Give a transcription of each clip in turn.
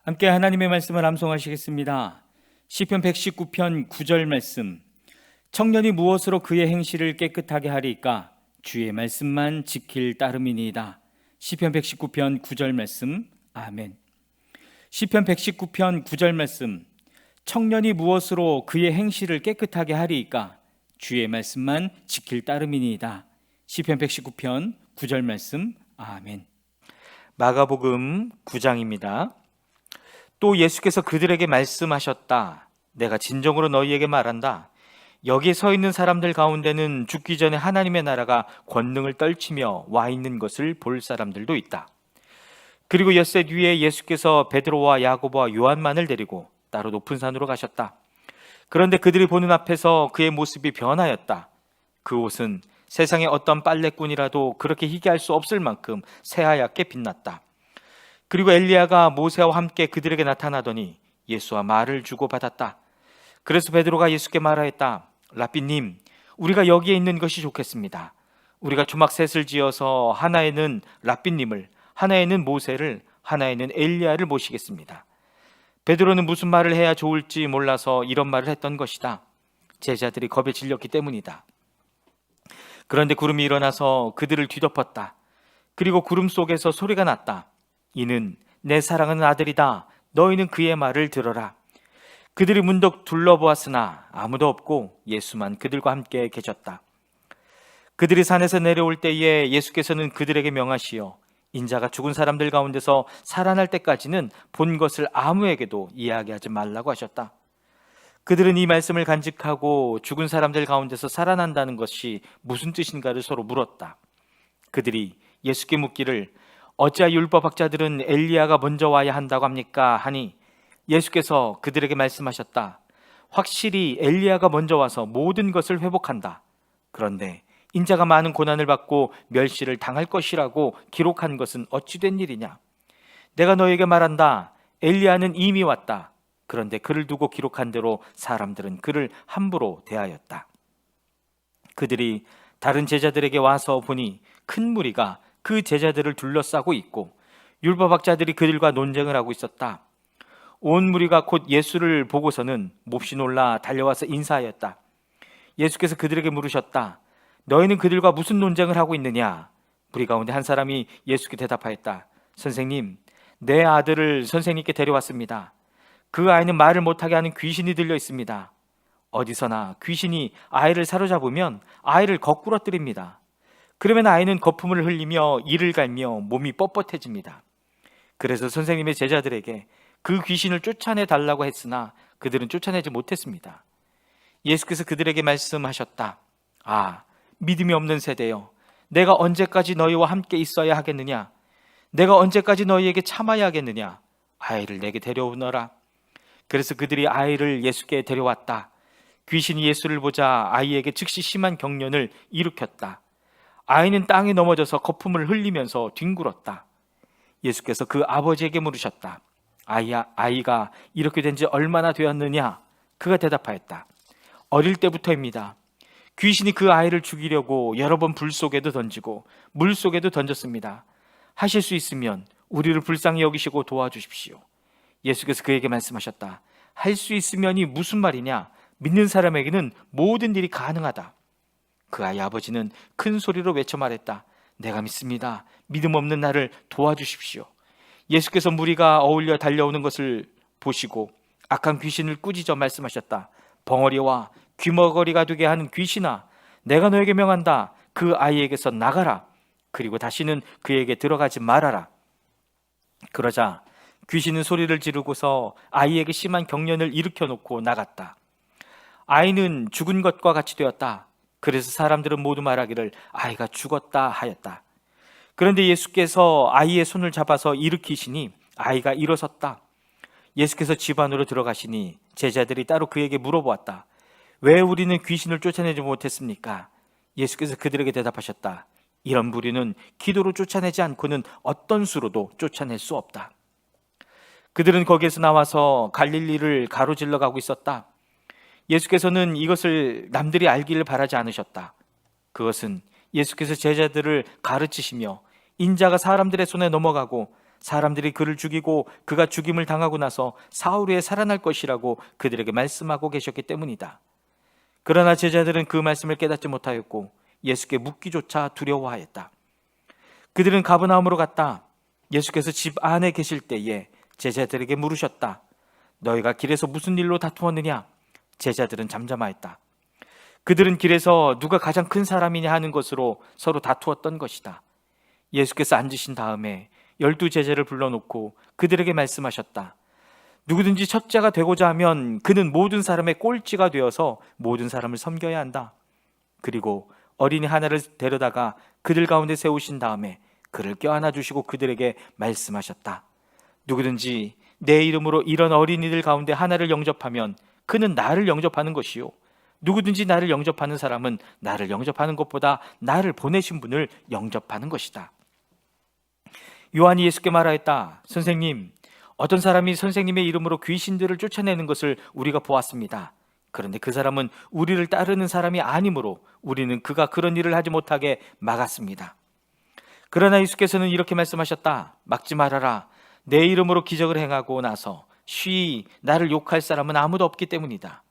함께 하나님의 말씀을 암송하시겠습니다. 시편 119편 9절 말씀. 청년이 무엇으로 그의 행실을 깨끗하게 하리까? 주의 말씀만 지킬 따름이니이다. 시편 119편 9절 말씀. 아멘. 시편 119편 9절 말씀. 청년이 무엇으로 그의 행실을 깨끗하게 하리까? 주의 말씀만 지킬 따름이니이다. 시편 119편 9절 말씀. 아멘. 마가복음 9장입니다. 또 예수께서 그들에게 말씀하셨다. 내가 진정으로 너희에게 말한다. 여기에 서 있는 사람들 가운데는 죽기 전에 하나님의 나라가 권능을 떨치며 와 있는 것을 볼 사람들도 있다. 그리고 엿새 뒤에 예수께서 베드로와 야고보와 요한만을 데리고 따로 높은 산으로 가셨다. 그런데 그들이 보는 앞에서 그의 모습이 변하였다. 그 옷은 세상의 어떤 빨래꾼이라도 그렇게 희귀할 수 없을 만큼 새하얗게 빛났다. 그리고 엘리야가 모세와 함께 그들에게 나타나더니 예수와 말을 주고받았다. 그래서 베드로가 예수께 말하였다. 라삐님, 우리가 여기에 있는 것이 좋겠습니다. 우리가 초막셋을 지어서 하나에는 라삐님을, 하나에는 모세를, 하나에는 엘리야를 모시겠습니다. 베드로는 무슨 말을 해야 좋을지 몰라서 이런 말을 했던 것이다. 제자들이 겁에 질렸기 때문이다. 그런데 구름이 일어나서 그들을 뒤덮었다. 그리고 구름 속에서 소리가 났다. 이는 내 사랑하는 아들이다. 너희는 그의 말을 들어라. 그들이 문득 둘러보았으나 아무도 없고 예수만 그들과 함께 계셨다. 그들이 산에서 내려올 때에 예수께서는 그들에게 명하시어 인자가 죽은 사람들 가운데서 살아날 때까지는 본 것을 아무에게도 이야기하지 말라고 하셨다. 그들은 이 말씀을 간직하고 죽은 사람들 가운데서 살아난다는 것이 무슨 뜻인가를 서로 물었다. 그들이 예수께 묻기를 어찌하여 율법학자들은 엘리야가 먼저 와야 한다고 합니까? 하니 예수께서 그들에게 말씀하셨다. 확실히 엘리야가 먼저 와서 모든 것을 회복한다. 그런데 인자가 많은 고난을 받고 멸시를 당할 것이라고 기록한 것은 어찌 된 일이냐? 내가 너에게 말한다. 엘리야는 이미 왔다. 그런데 그를 두고 기록한 대로 사람들은 그를 함부로 대하였다. 그들이 다른 제자들에게 와서 보니 큰 무리가 그 제자들을 둘러싸고 있고 율법학자들이 그들과 논쟁을 하고 있었다. 온 무리가 곧 예수를 보고서는 몹시 놀라 달려와서 인사하였다. 예수께서 그들에게 물으셨다. 너희는 그들과 무슨 논쟁을 하고 있느냐? 무리 가운데 한 사람이 예수께 대답하였다. 선생님, 내 아들을 선생님께 데려왔습니다. 그 아이는 말을 못하게 하는 귀신이 들려 있습니다. 어디서나 귀신이 아이를 사로잡으면 아이를 거꾸러뜨립니다. 그러면 아이는 거품을 흘리며 이를 갈며 몸이 뻣뻣해집니다. 그래서 선생님의 제자들에게 그 귀신을 쫓아내 달라고 했으나 그들은 쫓아내지 못했습니다. 예수께서 그들에게 말씀하셨다. 아, 믿음이 없는 세대여, 내가 언제까지 너희와 함께 있어야 하겠느냐? 내가 언제까지 너희에게 참아야 하겠느냐? 아이를 내게 데려오너라. 그래서 그들이 아이를 예수께 데려왔다. 귀신이 예수를 보자 아이에게 즉시 심한 경련을 일으켰다. 아이는 땅에 넘어져서 거품을 흘리면서 뒹굴었다. 예수께서 그 아버지에게 물으셨다. 아이가 이렇게 된 지 얼마나 되었느냐? 그가 대답하였다. 어릴 때부터입니다. 귀신이 그 아이를 죽이려고 여러 번 불 속에도 던지고 물 속에도 던졌습니다. 하실 수 있으면 우리를 불쌍히 여기시고 도와주십시오. 예수께서 그에게 말씀하셨다. 할 수 있으면이 무슨 말이냐? 믿는 사람에게는 모든 일이 가능하다. 그 아이 아버지는 큰 소리로 외쳐 말했다. 내가 믿습니다. 믿음 없는 나를 도와주십시오. 예수께서 무리가 어울려 달려오는 것을 보시고 악한 귀신을 꾸짖어 말씀하셨다. 벙어리와 귀머거리가 되게 하는 귀신아, 내가 너에게 명한다. 그 아이에게서 나가라. 그리고 다시는 그에게 들어가지 말아라. 그러자 귀신은 소리를 지르고서 아이에게 심한 경련을 일으켜 놓고 나갔다. 아이는 죽은 것과 같이 되었다. 그래서 사람들은 모두 말하기를 아이가 죽었다 하였다. 그런데 예수께서 아이의 손을 잡아서 일으키시니 아이가 일어섰다. 예수께서 집 안으로 들어가시니 제자들이 따로 그에게 물어보았다. 왜 우리는 귀신을 쫓아내지 못했습니까? 예수께서 그들에게 대답하셨다. 이런 무리는 기도로 쫓아내지 않고는 어떤 수로도 쫓아낼 수 없다. 그들은 거기에서 나와서 갈릴리를 가로질러 가고 있었다. 예수께서는 이것을 남들이 알기를 바라지 않으셨다. 그것은 예수께서 제자들을 가르치시며 인자가 사람들의 손에 넘어가고 사람들이 그를 죽이고 그가 죽임을 당하고 나서 사흘 후에 살아날 것이라고 그들에게 말씀하고 계셨기 때문이다. 그러나 제자들은 그 말씀을 깨닫지 못하였고 예수께 묻기조차 두려워하였다. 그들은 가버나움으로 갔다. 예수께서 집 안에 계실 때에 제자들에게 물으셨다. 너희가 길에서 무슨 일로 다투었느냐? 제자들은 잠잠하였다. 그들은 길에서 누가 가장 큰 사람이냐 하는 것으로 서로 다투었던 것이다. 예수께서 앉으신 다음에 12 제자를 불러놓고 그들에게 말씀하셨다. 누구든지 첫째가 되고자 하면 그는 모든 사람의 꼴찌가 되어서 모든 사람을 섬겨야 한다. 그리고 어린이 하나를 데려다가 그들 가운데 세우신 다음에 그를 껴안아 주시고 그들에게 말씀하셨다. 누구든지 내 이름으로 이런 어린이들 가운데 하나를 영접하면 그는 나를 영접하는 것이요, 누구든지 나를 영접하는 사람은 나를 영접하는 것보다 나를 보내신 분을 영접하는 것이다. 요한이 예수께 말하였다. 선생님, 어떤 사람이 선생님의 이름으로 귀신들을 쫓아내는 것을 우리가 보았습니다. 그런데 그 사람은 우리를 따르는 사람이 아니므로 우리는 그가 그런 일을 하지 못하게 막았습니다. 그러나 예수께서는 이렇게 말씀하셨다. 막지 말아라. 내 이름으로 기적을 행하고 나서 쉬이 나를 욕할 사람은 아무도 없기 때문이다.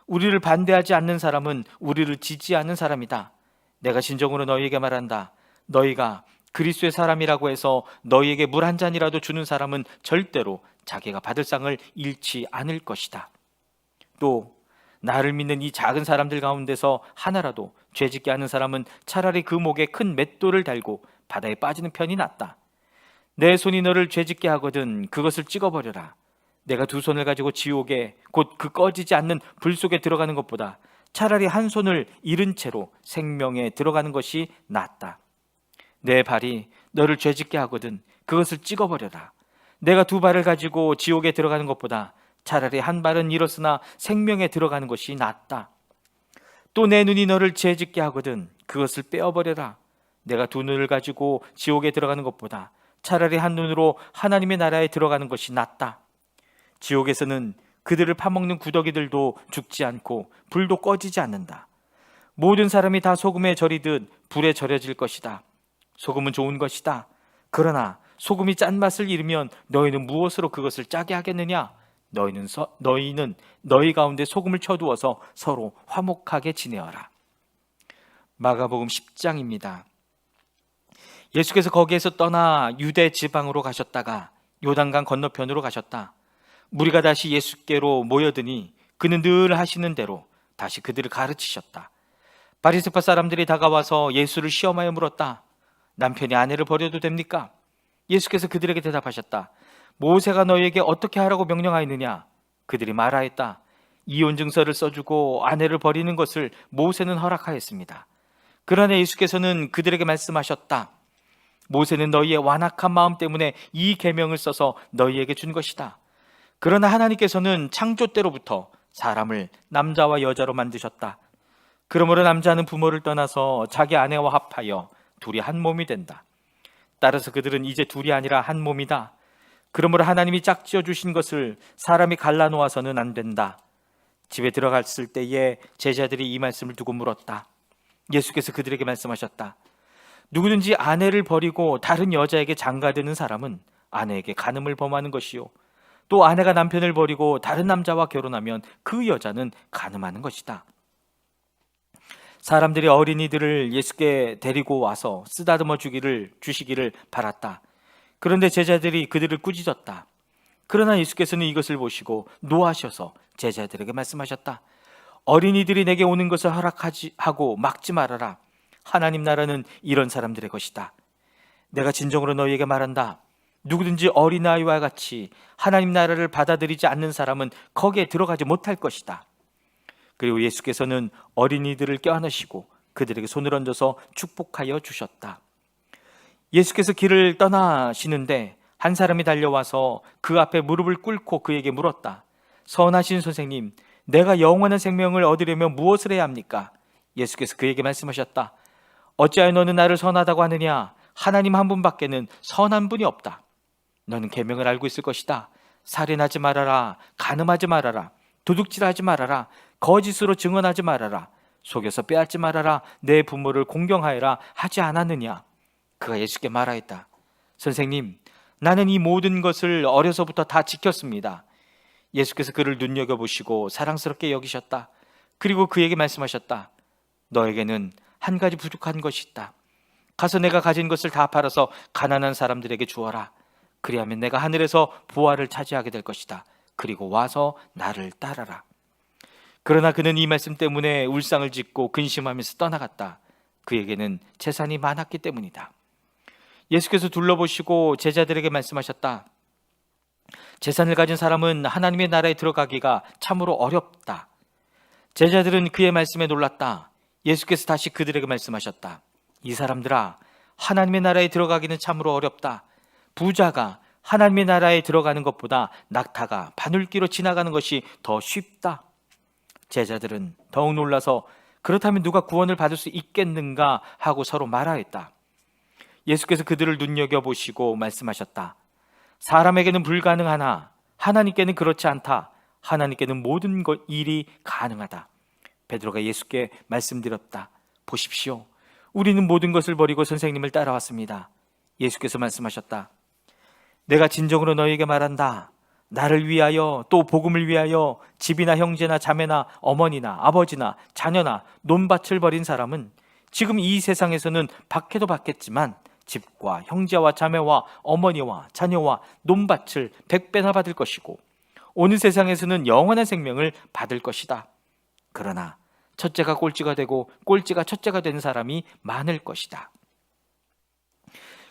우리를 반대하지 않는 사람은 우리를 지지하는 사람이다. 내가 진정으로 너희에게 말한다. 너희가 그리스도의 사람이라고 해서 너희에게 물 한 잔이라도 주는 사람은 절대로 자기가 받을 상을 잃지 않을 것이다. 또 나를 믿는 이 작은 사람들 가운데서 하나라도 죄짓게 하는 사람은 차라리 그 목에 큰 맷돌을 달고 바다에 빠지는 편이 낫다. 내 손이 너를 죄짓게 하거든 그것을 찍어버려라. 내가 두 손을 가지고 지옥에 곧 그 꺼지지 않는 불 속에 들어가는 것보다 차라리 한 손을 잃은 채로 생명에 들어가는 것이 낫다. 내 발이 너를 죄짓게 하거든 그것을 찍어버려라. 내가 두 발을 가지고 지옥에 들어가는 것보다 차라리 한 발은 잃었으나 생명에 들어가는 것이 낫다. 또 내 눈이 너를 죄짓게 하거든 그것을 빼어버려라. 내가 두 눈을 가지고 지옥에 들어가는 것보다 차라리 한 눈으로 하나님의 나라에 들어가는 것이 낫다. 지옥에서는 그들을 파먹는 구더기들도 죽지 않고 불도 꺼지지 않는다. 모든 사람이 다 소금에 절이듯 불에 절여질 것이다. 소금은 좋은 것이다. 그러나 소금이 짠맛을 잃으면 너희는 무엇으로 그것을 짜게 하겠느냐? 너희는 너희 가운데 소금을 쳐두어서 서로 화목하게 지내어라. 마가복음 10장입니다. 예수께서 거기에서 떠나 유대 지방으로 가셨다가 요단강 건너편으로 가셨다. 무리가 다시 예수께로 모여드니 그는 늘 하시는 대로 다시 그들을 가르치셨다. 바리새파 사람들이 다가와서 예수를 시험하여 물었다. 남편이 아내를 버려도 됩니까? 예수께서 그들에게 대답하셨다. 모세가 너희에게 어떻게 하라고 명령하였느냐? 그들이 말하였다. 이혼 증서를 써주고 아내를 버리는 것을 모세는 허락하였습니다. 그러나 예수께서는 그들에게 말씀하셨다. 모세는 너희의 완악한 마음 때문에 이 계명을 써서 너희에게 준 것이다. 그러나 하나님께서는 창조 때로부터 사람을 남자와 여자로 만드셨다. 그러므로 남자는 부모를 떠나서 자기 아내와 합하여 둘이 한 몸이 된다. 따라서 그들은 이제 둘이 아니라 한 몸이다. 그러므로 하나님이 짝지어 주신 것을 사람이 갈라놓아서는 안 된다. 집에 들어갔을 때에 제자들이 이 말씀을 두고 물었다. 예수께서 그들에게 말씀하셨다. 누구든지 아내를 버리고 다른 여자에게 장가드는 사람은 아내에게 간음을 범하는 것이요, 또 아내가 남편을 버리고 다른 남자와 결혼하면 그 여자는 간음하는 것이다. 사람들이 어린이들을 예수께 데리고 와서 쓰다듬어 주시기를 바랐다. 그런데 제자들이 그들을 꾸짖었다. 그러나 예수께서는 이것을 보시고 노하셔서 제자들에게 말씀하셨다. 어린이들이 내게 오는 것을 하고 막지 말아라. 하나님 나라는 이런 사람들의 것이다. 내가 진정으로 너희에게 말한다. 누구든지 어린아이와 같이 하나님 나라를 받아들이지 않는 사람은 거기에 들어가지 못할 것이다. 그리고 예수께서는 어린이들을 껴안으시고 그들에게 손을 얹어서 축복하여 주셨다. 예수께서 길을 떠나시는데 한 사람이 달려와서 그 앞에 무릎을 꿇고 그에게 물었다. 선하신 선생님, 내가 영원한 생명을 얻으려면 무엇을 해야 합니까? 예수께서 그에게 말씀하셨다. 어찌하여 너는 나를 선하다고 하느냐? 하나님 한 분밖에는 선한 분이 없다. 너는 계명을 알고 있을 것이다. 살인하지 말아라. 간음하지 말아라. 도둑질하지 말아라. 거짓으로 증언하지 말아라. 속여서 빼앗지 말아라. 내 부모를 공경하여라 하지 않았느냐? 그가 예수께 말하였다. 선생님, 나는 이 모든 것을 어려서부터 다 지켰습니다. 예수께서 그를 눈여겨보시고 사랑스럽게 여기셨다. 그리고 그에게 말씀하셨다. 너에게는 한 가지 부족한 것이 있다. 가서 내가 가진 것을 다 팔아서 가난한 사람들에게 주어라. 그리하면 내가 하늘에서 보화를 차지하게 될 것이다. 그리고 와서 나를 따라라. 그러나 그는 이 말씀 때문에 울상을 짓고 근심하면서 떠나갔다. 그에게는 재산이 많았기 때문이다. 예수께서 둘러보시고 제자들에게 말씀하셨다. 재산을 가진 사람은 하나님의 나라에 들어가기가 참으로 어렵다. 제자들은 그의 말씀에 놀랐다. 예수께서 다시 그들에게 말씀하셨다. 이 사람들아, 하나님의 나라에 들어가기는 참으로 어렵다. 부자가 하나님의 나라에 들어가는 것보다 낙타가 바늘귀로 지나가는 것이 더 쉽다. 제자들은 더욱 놀라서 그렇다면 누가 구원을 받을 수 있겠는가 하고 서로 말하였다. 예수께서 그들을 눈여겨보시고 말씀하셨다. 사람에게는 불가능하나 하나님께는 그렇지 않다. 하나님께는 모든 일이 가능하다. 베드로가 예수께 말씀드렸다. 보십시오. 우리는 모든 것을 버리고 선생님을 따라왔습니다. 예수께서 말씀하셨다. 내가 진정으로 너희에게 말한다. 나를 위하여 또 복음을 위하여 집이나 형제나 자매나 어머니나 아버지나 자녀나 논밭을 버린 사람은 지금 이 세상에서는 받게도 받겠지만 집과 형제와 자매와 어머니와 자녀와 논밭을 100배나 받을 것이고 오는 세상에서는 영원한 생명을 받을 것이다. 그러나 첫째가 꼴찌가 되고 꼴찌가 첫째가 된 사람이 많을 것이다.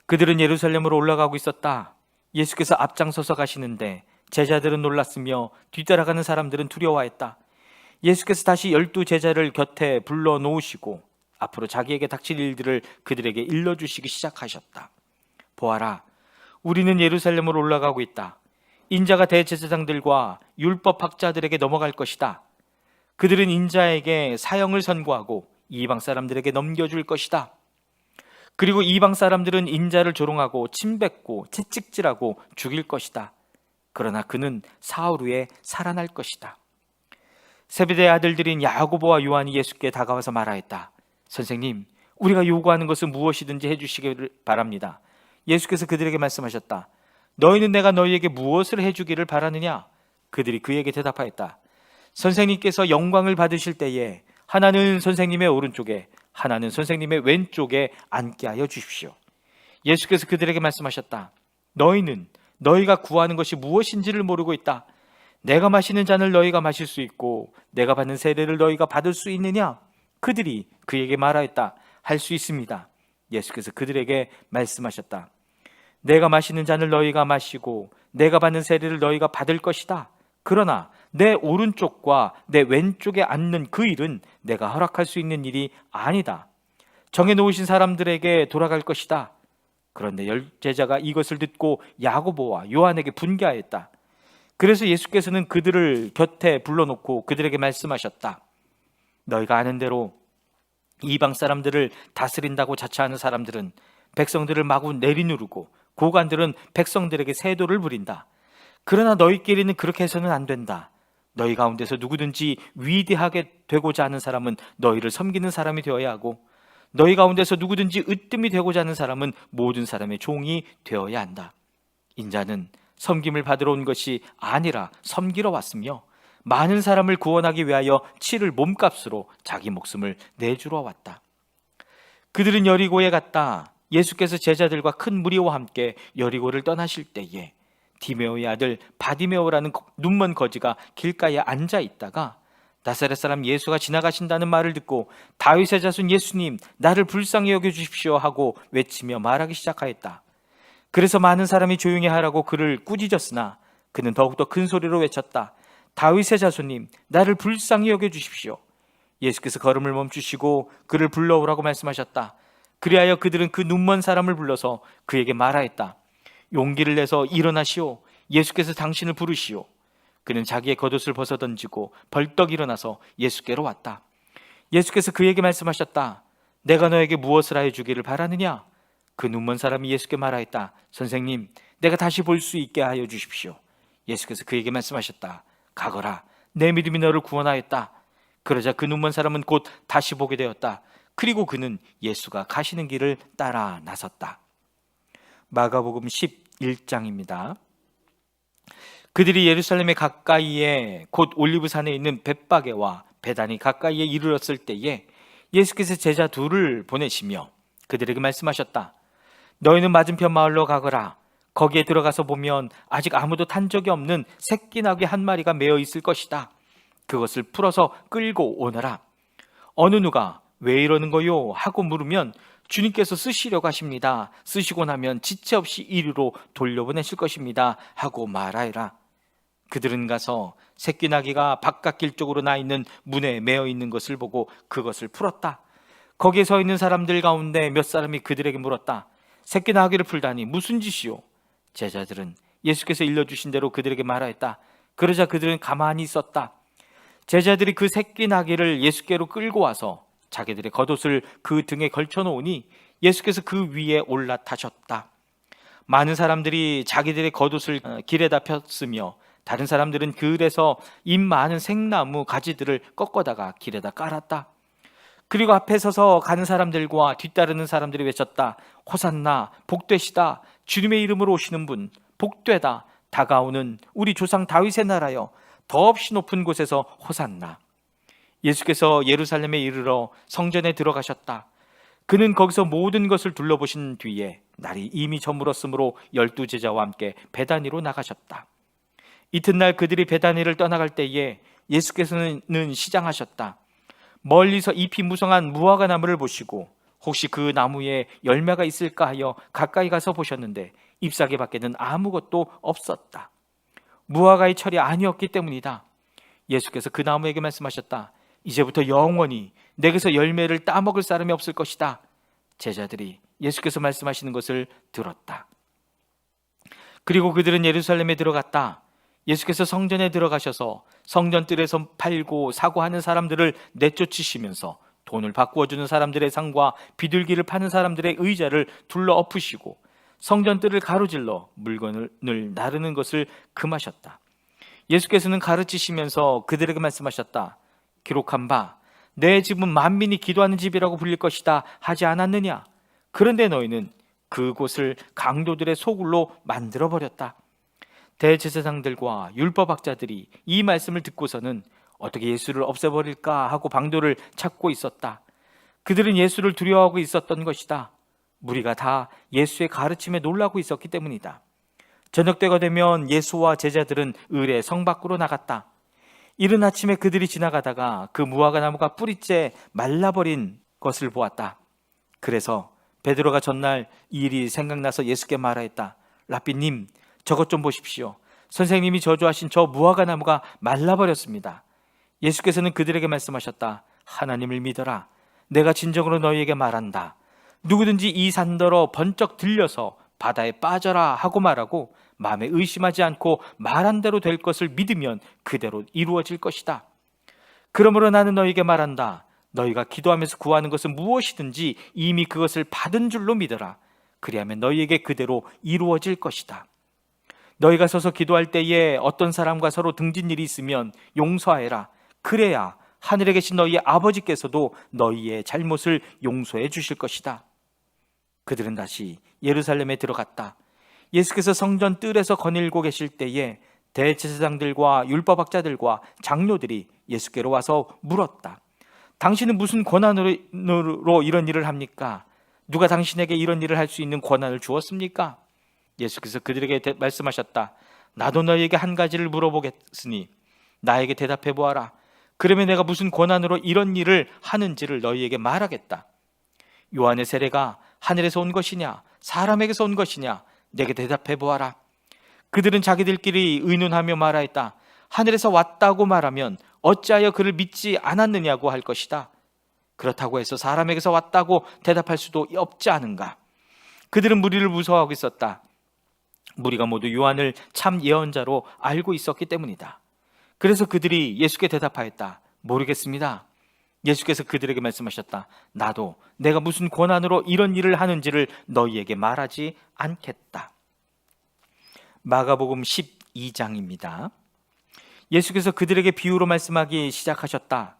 그들은 예루살렘으로 올라가고 있었다. 예수께서 앞장서서 가시는데 제자들은 놀랐으며 뒤따라가는 사람들은 두려워했다. 예수께서 다시 12 제자를 곁에 불러 놓으시고 앞으로 자기에게 닥칠 일들을 그들에게 일러주시기 시작하셨다. 보아라, 우리는 예루살렘으로 올라가고 있다. 인자가 대제사장들과 율법학자들에게 넘어갈 것이다. 그들은 인자에게 사형을 선고하고 이방 사람들에게 넘겨줄 것이다. 그리고 이방 사람들은 인자를 조롱하고 침뱉고 채찍질하고 죽일 것이다. 그러나 그는 사흘 후에 살아날 것이다. 세베대의 아들들인 야고보와 요한이 예수께 다가와서 말하였다. 선생님, 우리가 요구하는 것은 무엇이든지 해주시기를 바랍니다. 예수께서 그들에게 말씀하셨다. 너희는 내가 너희에게 무엇을 해주기를 바라느냐? 그들이 그에게 대답하였다. 선생님께서 영광을 받으실 때에 하나는 선생님의 오른쪽에 하나는 선생님의 왼쪽에 앉게 하여 주십시오. 예수께서 그들에게 말씀하셨다. 너희는 너희가 구하는 것이 무엇인지를 모르고 있다. 내가 마시는 잔을 너희가 마실 수 있고 내가 받는 세례를 너희가 받을 수 있느냐? 그들이 그에게 말하였다. 할 수 있습니다. 예수께서 그들에게 말씀하셨다. 내가 마시는 잔을 너희가 마시고 내가 받는 세례를 너희가 받을 것이다. 그러나 내 오른쪽과 내 왼쪽에 앉는 그 일은 내가 허락할 수 있는 일이 아니다. 정해놓으신 사람들에게 돌아갈 것이다. 그런데 10제자가 이것을 듣고 야고보와 요한에게 분개하였다. 그래서 예수께서는 그들을 곁에 불러놓고 그들에게 말씀하셨다. 너희가 아는 대로 이방 사람들을 다스린다고 자처하는 사람들은 백성들을 마구 내리누르고 고관들은 백성들에게 세도를 부린다. 그러나 너희끼리는 그렇게 해서는 안 된다. 너희 가운데서 누구든지 위대하게 되고자 하는 사람은 너희를 섬기는 사람이 되어야 하고 너희 가운데서 누구든지 으뜸이 되고자 하는 사람은 모든 사람의 종이 되어야 한다. 인자는 섬김을 받으러 온 것이 아니라 섬기러 왔으며 많은 사람을 구원하기 위하여 치를 몸값으로 자기 목숨을 내주러 왔다. 그들은 여리고에 갔다. 예수께서 제자들과 큰 무리와 함께 여리고를 떠나실 때에 디메오의 아들 바디메오라는 눈먼 거지가 길가에 앉아 있다가 나사렛 사람 예수가 지나가신다는 말을 듣고 다윗의 자손 예수님, 나를 불쌍히 여겨주십시오 하고 외치며 말하기 시작하였다. 그래서 많은 사람이 조용히 하라고 그를 꾸짖었으나 그는 더욱더 큰 소리로 외쳤다. 다윗의 자손님, 나를 불쌍히 여겨주십시오. 예수께서 걸음을 멈추시고 그를 불러오라고 말씀하셨다. 그리하여 그들은 그 눈먼 사람을 불러서 그에게 말하였다. 용기를 내서 일어나시오. 예수께서 당신을 부르시오. 그는 자기의 겉옷을 벗어던지고 벌떡 일어나서 예수께로 왔다. 예수께서 그에게 말씀하셨다. 내가 너에게 무엇을 하여 주기를 바라느냐? 그 눈먼 사람이 예수께 말하였다. 선생님, 내가 다시 볼 수 있게 하여 주십시오. 예수께서 그에게 말씀하셨다. 가거라, 내 믿음이 너를 구원하였다. 그러자 그 눈먼 사람은 곧 다시 보게 되었다. 그리고 그는 예수가 가시는 길을 따라 나섰다. 마가복음 1장입니다. 그들이 예루살렘의 가까이에 곧 올리브산에 있는 벳바게와 베다니 가까이에 이르렀을 때에 예수께서 제자 둘을 보내시며 그들에게 말씀하셨다. 너희는 맞은편 마을로 가거라. 거기에 들어가서 보면 아직 아무도 탄 적이 없는 새끼 나귀 한 마리가 매어 있을 것이다. 그것을 풀어서 끌고 오너라. 어느 누가 왜 이러는 거요? 하고 물으면 주님께서 쓰시려고 하십니다. 쓰시고 나면 지체 없이 이리로 돌려보내실 것입니다. 하고 말하여라. 그들은 가서 새끼 나귀가 바깥길 쪽으로 나 있는 문에 매어 있는 것을 보고 그것을 풀었다. 거기에 서 있는 사람들 가운데 몇 사람이 그들에게 물었다. 새끼 나귀를 풀다니 무슨 짓이요? 제자들은 예수께서 일러주신 대로 그들에게 말하였다. 그러자 그들은 가만히 있었다. 제자들이 그 새끼 나귀를 예수께로 끌고 와서 자기들의 겉옷을 그 등에 걸쳐 놓으니 예수께서 그 위에 올라타셨다. 많은 사람들이 자기들의 겉옷을 길에다 폈으며 다른 사람들은 들에서 잎 많은 생나무 가지들을 꺾어다가 길에다 깔았다. 그리고 앞에 서서 가는 사람들과 뒤따르는 사람들이 외쳤다. 호산나, 복되시다. 주님의 이름으로 오시는 분, 복되다. 다가오는 우리 조상 다윗의 나라여, 더없이 높은 곳에서 호산나. 예수께서 예루살렘에 이르러 성전에 들어가셨다. 그는 거기서 모든 것을 둘러보신 뒤에 날이 이미 저물었으므로 12 제자와 함께 베다니로 나가셨다. 이튿날 그들이 베다니를 떠나갈 때에 예수께서는 시장하셨다. 멀리서 잎이 무성한 무화과 나무를 보시고 혹시 그 나무에 열매가 있을까 하여 가까이 가서 보셨는데 잎사귀 밖에는 아무것도 없었다. 무화과의 철이 아니었기 때문이다. 예수께서 그 나무에게 말씀하셨다. 이제부터 영원히 내게서 열매를 따먹을 사람이 없을 것이다. 제자들이 예수께서 말씀하시는 것을 들었다. 그리고 그들은 예루살렘에 들어갔다. 예수께서 성전에 들어가셔서 성전 뜰에서 팔고 사고 하는 사람들을 내쫓으시면서 돈을 바꾸어 주는 사람들의 상과 비둘기를 파는 사람들의 의자를 둘러 엎으시고 성전 뜰을 가로질러 물건을 나르는 것을 금하셨다. 예수께서는 가르치시면서 그들에게 말씀하셨다. 기록한 바 내 집은 만민이 기도하는 집이라고 불릴 것이다 하지 않았느냐? 그런데 너희는 그곳을 강도들의 소굴로 만들어버렸다. 대제사장들과 율법학자들이 이 말씀을 듣고서는 어떻게 예수를 없애버릴까 하고 방도를 찾고 있었다. 그들은 예수를 두려워하고 있었던 것이다. 무리가 다 예수의 가르침에 놀라고 있었기 때문이다. 저녁 때가 되면 예수와 제자들은 을에 성 밖으로 나갔다. 이른 아침에 그들이 지나가다가 그 무화과 나무가 뿌리째 말라버린 것을 보았다. 그래서 베드로가 전날 이 일이 생각나서 예수께 말하였다. 랍비님, 저것 좀 보십시오. 선생님이 저주하신 저 무화과 나무가 말라버렸습니다. 예수께서는 그들에게 말씀하셨다. 하나님을 믿어라. 내가 진정으로 너희에게 말한다. 누구든지 이 산더러 번쩍 들려서 바다에 빠져라 하고 말하고 마음에 의심하지 않고 말한 대로 될 것을 믿으면 그대로 이루어질 것이다. 그러므로 나는 너희에게 말한다. 너희가 기도하면서 구하는 것은 무엇이든지 이미 그것을 받은 줄로 믿어라. 그리하면 너희에게 그대로 이루어질 것이다. 너희가 서서 기도할 때에 어떤 사람과 서로 등진 일이 있으면 용서하여라. 그래야 하늘에 계신 너희의 아버지께서도 너희의 잘못을 용서해 주실 것이다. 그들은 다시 예루살렘에 들어갔다. 예수께서 성전 뜰에서 거닐고 계실 때에 대제사장들과 율법학자들과 장로들이 예수께로 와서 물었다. 당신은 무슨 권한으로 이런 일을 합니까? 누가 당신에게 이런 일을 할 수 있는 권한을 주었습니까? 예수께서 그들에게 말씀하셨다. 나도 너희에게 한 가지를 물어보겠으니 나에게 대답해 보아라. 그러면 내가 무슨 권한으로 이런 일을 하는지를 너희에게 말하겠다. 요한의 세례가 하늘에서 온 것이냐 사람에게서 온 것이냐 내게 대답해 보아라. 그들은 자기들끼리 의논하며 말하였다. 하늘에서 왔다고 말하면 어찌하여 그를 믿지 않았느냐고 할 것이다. 그렇다고 해서 사람에게서 왔다고 대답할 수도 없지 않은가. 그들은 무리를 무서워하고 있었다. 무리가 모두 요한을 참 예언자로 알고 있었기 때문이다. 그래서 그들이 예수께 대답하였다. 모르겠습니다. 예수께서 그들에게 말씀하셨다. 나도 내가 무슨 권한으로 이런 일을 하는지를 너희에게 말하지 않겠다. 마가복음 12장입니다. 예수께서 그들에게 비유로 말씀하기 시작하셨다.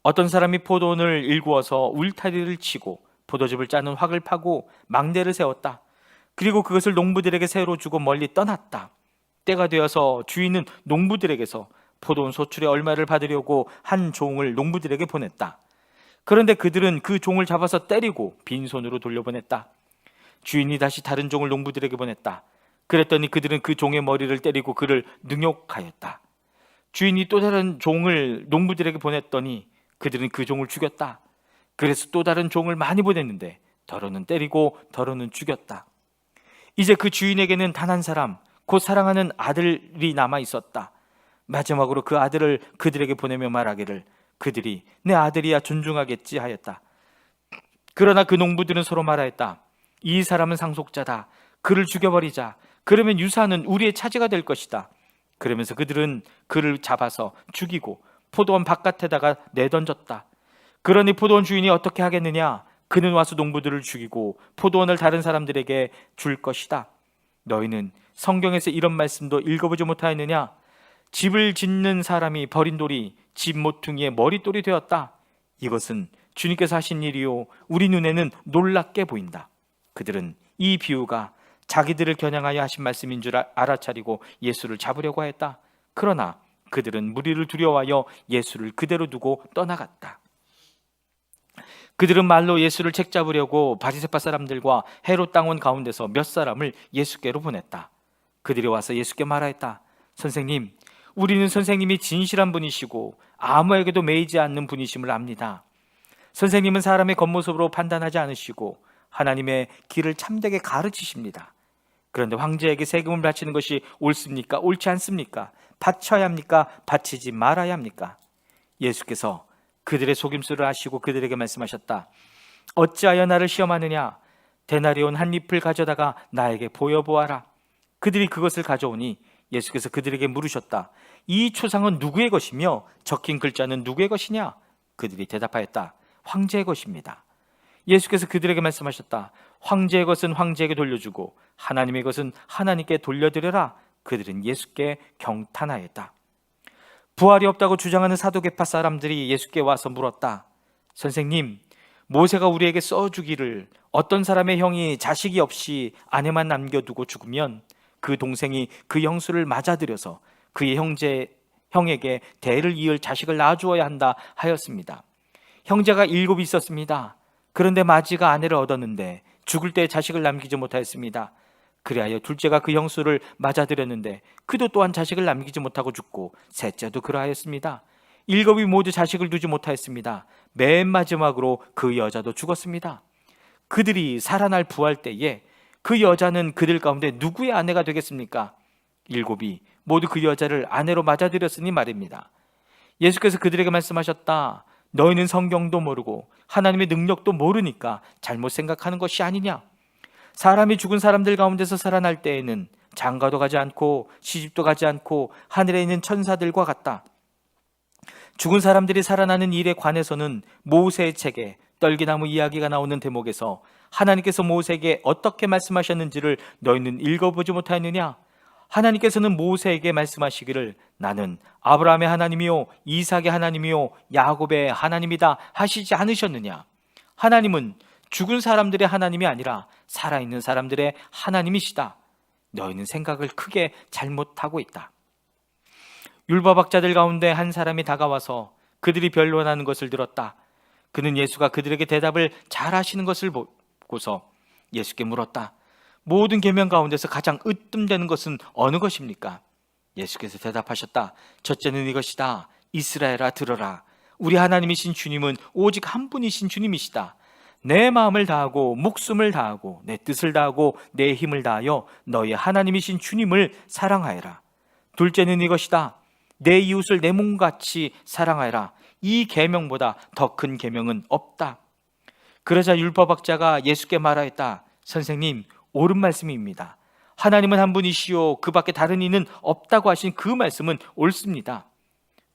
어떤 사람이 포도원을 일구어서 울타리를 치고 포도즙을 짜는 확을 파고 망대를 세웠다. 그리고 그것을 농부들에게 새로 주고 멀리 떠났다. 때가 되어서 주인은 농부들에게서 포도원 소출의 얼마를 받으려고 한 종을 농부들에게 보냈다. 그런데 그들은 그 종을 잡아서 때리고 빈손으로 돌려보냈다. 주인이 다시 다른 종을 농부들에게 보냈다. 그랬더니 그들은 그 종의 머리를 때리고 그를 능욕하였다. 주인이 또 다른 종을 농부들에게 보냈더니 그들은 그 종을 죽였다. 그래서 또 다른 종을 많이 보냈는데 더러는 때리고 더러는 죽였다. 이제 그 주인에게는 단 한 사람, 곧 사랑하는 아들이 남아 있었다. 마지막으로 그 아들을 그들에게 보내며 말하기를 그들이 내 아들이야 존중하겠지 하였다. 그러나 그 농부들은 서로 말하였다. 이 사람은 상속자다. 그를 죽여버리자. 그러면 유산은 우리의 차지가 될 것이다. 그러면서 그들은 그를 잡아서 죽이고 포도원 바깥에다가 내던졌다. 그러니 포도원 주인이 어떻게 하겠느냐? 그는 와서 농부들을 죽이고 포도원을 다른 사람들에게 줄 것이다. 너희는 성경에서 이런 말씀도 읽어보지 못하였느냐? 집을 짓는 사람이 버린 돌이 집 모퉁이의 머릿돌이 되었다. 이것은 주님께서 하신 일이요 우리 눈에는 놀랍게 보인다. 그들은 이 비유가 자기들을 겨냥하여 하신 말씀인 줄 알아차리고 예수를 잡으려고 했다. 그러나 그들은 무리를 두려워하여 예수를 그대로 두고 떠나갔다. 그들은 말로 예수를 책잡으려고 바리새파 사람들과 헤롯 당원 가운데서 몇 사람을 예수께로 보냈다. 그들이 와서 예수께 말하였다. 선생님, 우리는 선생님이 진실한 분이시고 아무에게도 매이지 않는 분이심을 압니다. 선생님은 사람의 겉모습으로 판단하지 않으시고 하나님의 길을 참되게 가르치십니다. 그런데 황제에게 세금을 바치는 것이 옳습니까? 옳지 않습니까? 바쳐야 합니까? 바치지 말아야 합니까? 예수께서 그들의 속임수를 아시고 그들에게 말씀하셨다. 어찌하여 나를 시험하느냐? 데나리온 한 잎을 가져다가 나에게 보여보아라. 그들이 그것을 가져오니 예수께서 그들에게 물으셨다. 이 초상은 누구의 것이며 적힌 글자는 누구의 것이냐? 그들이 대답하였다. 황제의 것입니다. 예수께서 그들에게 말씀하셨다. 황제의 것은 황제에게 돌려주고 하나님의 것은 하나님께 돌려드려라. 그들은 예수께 경탄하였다. 부활이 없다고 주장하는 사두개파 사람들이 예수께 와서 물었다. 선생님, 모세가 우리에게 써주기를 어떤 사람의 형이 자식이 없이 아내만 남겨두고 죽으면 그 동생이 그 형수를 맞아들여서 그의 형에게 대를 이을 자식을 낳아주어야 한다 하였습니다. 형제가 7 있었습니다. 그런데 마지가 아내를 얻었는데 죽을 때 자식을 남기지 못하였습니다. 그리하여 둘째가 그 형수를 맞아들였는데 그도 또한 자식을 남기지 못하고 죽고 셋째도 그러하였습니다. 7이 모두 자식을 두지 못하였습니다. 맨 마지막으로 그 여자도 죽었습니다. 그들이 살아날 부활 때에 그 여자는 그들 가운데 누구의 아내가 되겠습니까? 7이 모두 그 여자를 아내로 맞아들였으니 말입니다. 예수께서 그들에게 말씀하셨다. 너희는 성경도 모르고 하나님의 능력도 모르니까 잘못 생각하는 것이 아니냐? 사람이 죽은 사람들 가운데서 살아날 때에는 장가도 가지 않고 시집도 가지 않고 하늘에 있는 천사들과 같다. 죽은 사람들이 살아나는 일에 관해서는 모세의 책에 떨기나무 이야기가 나오는 대목에서 하나님께서 모세에게 어떻게 말씀하셨는지를 너희는 읽어보지 못하였느냐? 하나님께서는 모세에게 말씀하시기를 나는 아브라함의 하나님이요 이삭의 하나님이요 야곱의 하나님이다 하시지 않으셨느냐? 하나님은 죽은 사람들의 하나님이 아니라 살아있는 사람들의 하나님이시다. 너희는 생각을 크게 잘못하고 있다. 율법학자들 가운데 한 사람이 다가와서 그들이 변론하는 것을 들었다. 그는 예수가 그들에게 대답을 잘 하시는 것을 보고서 예수께 물었다. 모든 계명 가운데서 가장 으뜸되는 것은 어느 것입니까? 예수께서 대답하셨다. 첫째는 이것이다. 이스라엘아 들어라. 우리 하나님이신 주님은 오직 한 분이신 주님이시다. 내 마음을 다하고 목숨을 다하고 내 뜻을 다하고 내 힘을 다하여 너희 하나님이신 주님을 사랑하여라. 둘째는 이것이다. 내 이웃을 내 몸같이 사랑하여라. 이 계명보다 더 큰 계명은 없다. 그러자 율법학자가 예수께 말하였다. 선생님, 옳은 말씀입니다. 하나님은 한 분이시요 그 밖에 다른 이는 없다고 하신 그 말씀은 옳습니다.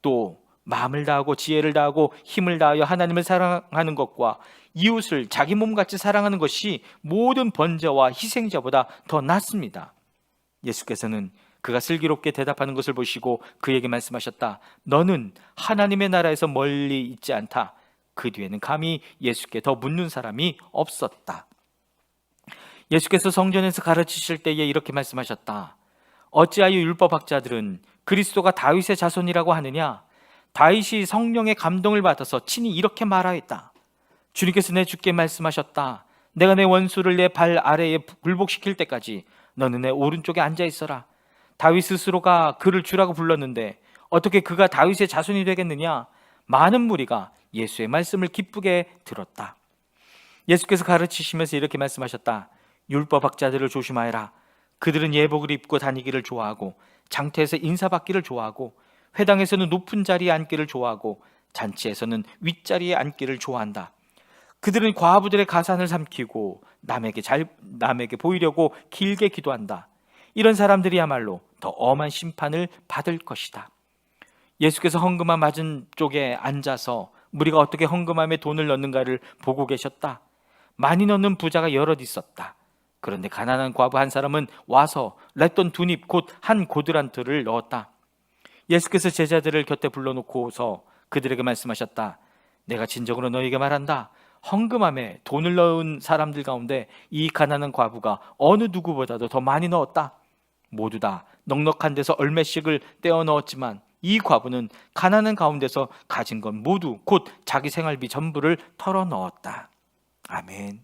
또 마음을 다하고 지혜를 다하고 힘을 다하여 하나님을 사랑하는 것과 이웃을 자기 몸같이 사랑하는 것이 모든 번제와 희생자보다 더 낫습니다. 예수께서는 그가 슬기롭게 대답하는 것을 보시고 그에게 말씀하셨다. 너는 하나님의 나라에서 멀리 있지 않다. 그 뒤에는 감히 예수께 더 묻는 사람이 없었다. 예수께서 성전에서 가르치실 때에 이렇게 말씀하셨다. 어찌하여 율법학자들은 그리스도가 다윗의 자손이라고 하느냐? 다윗이 성령의 감동을 받아서 친히 이렇게 말하였다. 주님께서 내 주께 말씀하셨다. 내가 내 원수를 내 발 아래에 굴복시킬 때까지 너는 내 오른쪽에 앉아 있어라. 다윗 스스로가 그를 주라고 불렀는데 어떻게 그가 다윗의 자손이 되겠느냐? 많은 무리가 예수의 말씀을 기쁘게 들었다. 예수께서 가르치시면서 이렇게 말씀하셨다. 율법학자들을 조심하여라. 그들은 예복을 입고 다니기를 좋아하고 장태에서 인사받기를 좋아하고 회당에서는 높은 자리에 앉기를 좋아하고 잔치에서는 윗자리에 앉기를 좋아한다. 그들은 과부들의 가산을 삼키고 남에게 보이려고 길게 기도한다. 이런 사람들이야말로 더 엄한 심판을 받을 것이다. 예수께서 헌금함 맞은 쪽에 앉아서 무리가 어떻게 헌금함에 돈을 넣는가를 보고 계셨다. 많이 넣는 부자가 여럿 있었다. 그런데 가난한 과부 한 사람은 와서 렛돈 2닙 곧 한 고드란트를 넣었다. 예수께서 제자들을 곁에 불러놓고서 그들에게 말씀하셨다. 내가 진정으로 너희에게 말한다. 헌금함에 돈을 넣은 사람들 가운데 이 가난한 과부가 어느 누구보다도 더 많이 넣었다. 모두 다 넉넉한 데서 얼매씩을 떼어 넣었지만 이 과부는 가난한 가운데서 가진 건 모두 곧 자기 생활비 전부를 털어 넣었다. 아멘.